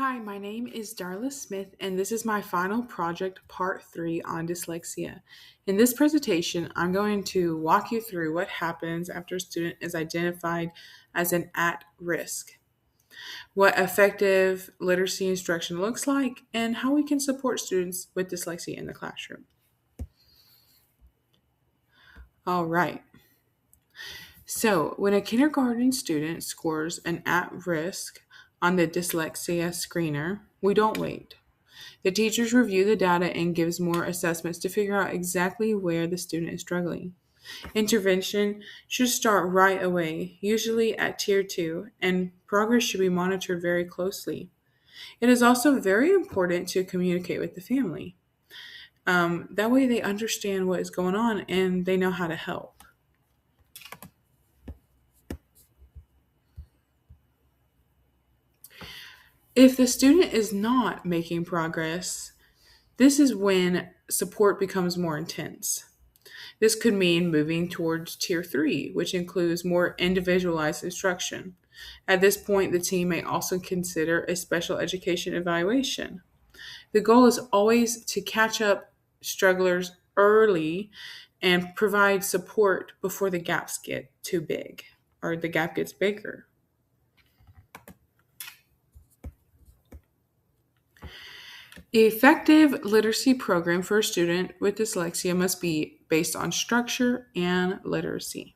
Hi, my name is Darla Smith, and this is my final project, part 3 on dyslexia. In this presentation, I'm going to walk you through what happens after a student is identified as an at risk, what effective literacy instruction looks like, and how we can support students with dyslexia in the classroom. All right. So, when a kindergarten student scores an at risk on the dyslexia screener, we don't wait. The teachers review the data and gives more assessments to figure out exactly where the student is struggling. Intervention should start right away, usually at tier 2, and progress should be monitored very closely. It is also very important to communicate with the family. That way they understand what is going on and they know how to help. If the student is not making progress, this is when support becomes more intense. This could mean moving towards Tier 3, which includes more individualized instruction. At this point, the team may also consider a special education evaluation. The goal is always to catch up strugglers early and provide support before the gaps get too big or the gap gets bigger. Effective literacy program for a student with dyslexia must be based on structure and literacy.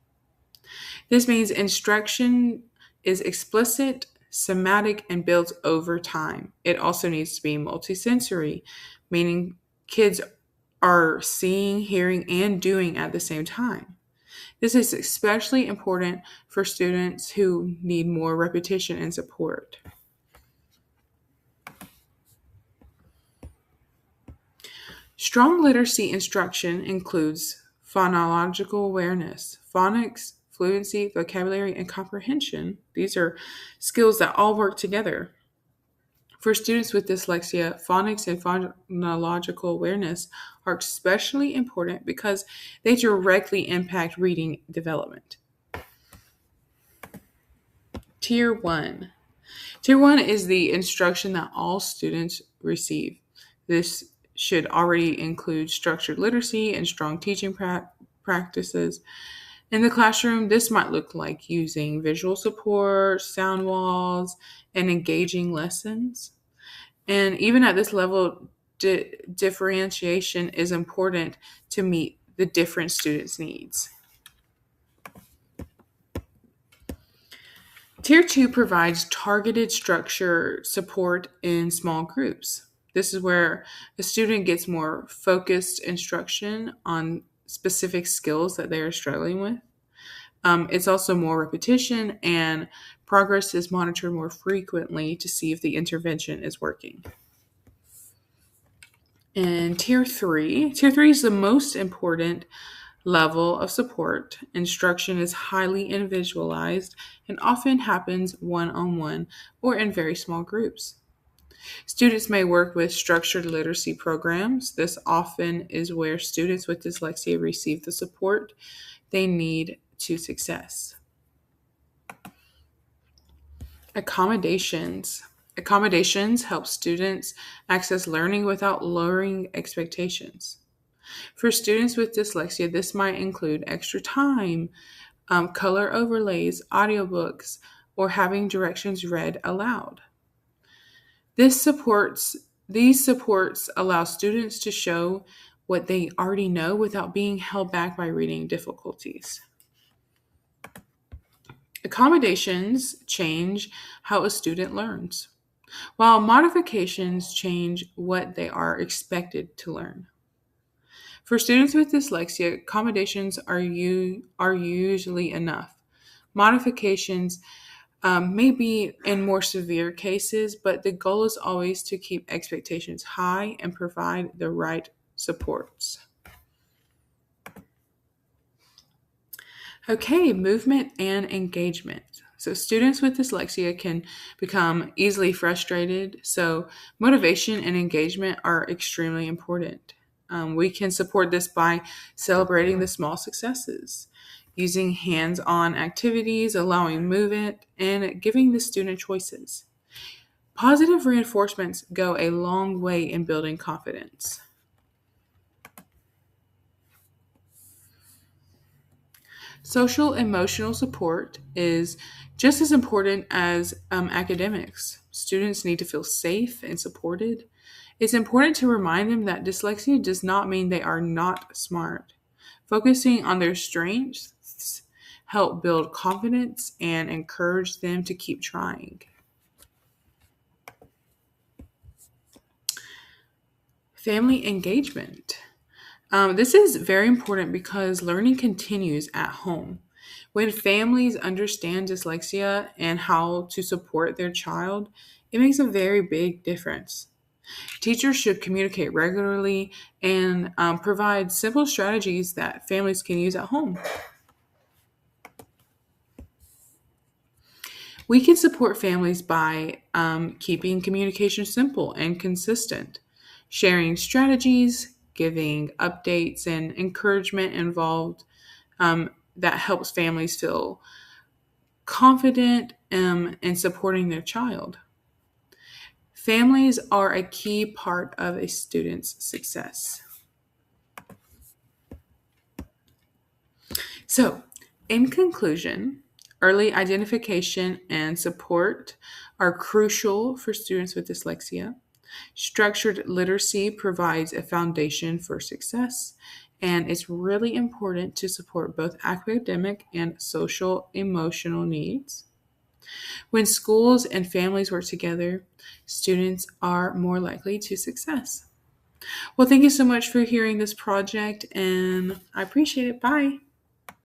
This means instruction is explicit, somatic, and builds over time. It also needs to be multisensory, meaning kids are seeing, hearing, and doing at the same time. This is especially important for students who need more repetition and support. Strong literacy instruction includes phonological awareness, phonics, fluency, vocabulary, and comprehension. These are skills that all work together. For students with dyslexia, phonics and phonological awareness are especially important because they directly impact reading development. Tier 1. Tier 1 is the instruction that all students receive. This should already include structured literacy and strong teaching practices. In the classroom, this might look like using visual support, sound walls, and engaging lessons. And even at this level, differentiation is important to meet the different students' needs. Tier 2 provides targeted structure support in small groups. This is where a student gets more focused instruction on specific skills that they are struggling with. It's also more repetition, and progress is monitored more frequently to see if the intervention is working. And Tier 3 is the most important level of support. Instruction is highly individualized and often happens one on one or in very small groups. Students may work with structured literacy programs. This often is where students with dyslexia receive the support they need to success. Accommodations. Accommodations help students access learning without lowering expectations. For students with dyslexia, this might include extra time, color overlays, audiobooks, or having directions read aloud. These supports allow students to show what they already know without being held back by reading difficulties. Accommodations change how a student learns, while modifications change what they are expected to learn. For students with dyslexia, accommodations are usually enough. Modifications may be in more severe cases, but the goal is always to keep expectations high and provide the right supports. Okay, movement and engagement. So, students with dyslexia can become easily frustrated, so motivation and engagement are extremely important. We can support this by celebrating the small successes, using hands on activities, allowing movement, and giving the student choices. Positive reinforcements go a long way in building confidence. Social emotional support is just as important as academics. Students need to feel safe and supported. It's important to remind them that dyslexia does not mean they are not smart. Focusing on their strengths help build confidence and encourage them to keep trying. Family engagement. This is very important because learning continues at home. When families understand dyslexia and how to support their child, it makes a very big difference. Teachers should communicate regularly and provide simple strategies that families can use at home. We can support families by keeping communication simple and consistent, sharing strategies, giving updates, and encouragement involved that helps families feel confident in supporting their child. Families are a key part of a student's success. So, in conclusion, early identification and support are crucial for students with dyslexia. Structured literacy provides a foundation for success, and it's really important to support both academic and social emotional needs. When schools and families work together, students are more likely to success. Well, thank you so much for hearing this project, and I appreciate it. Bye.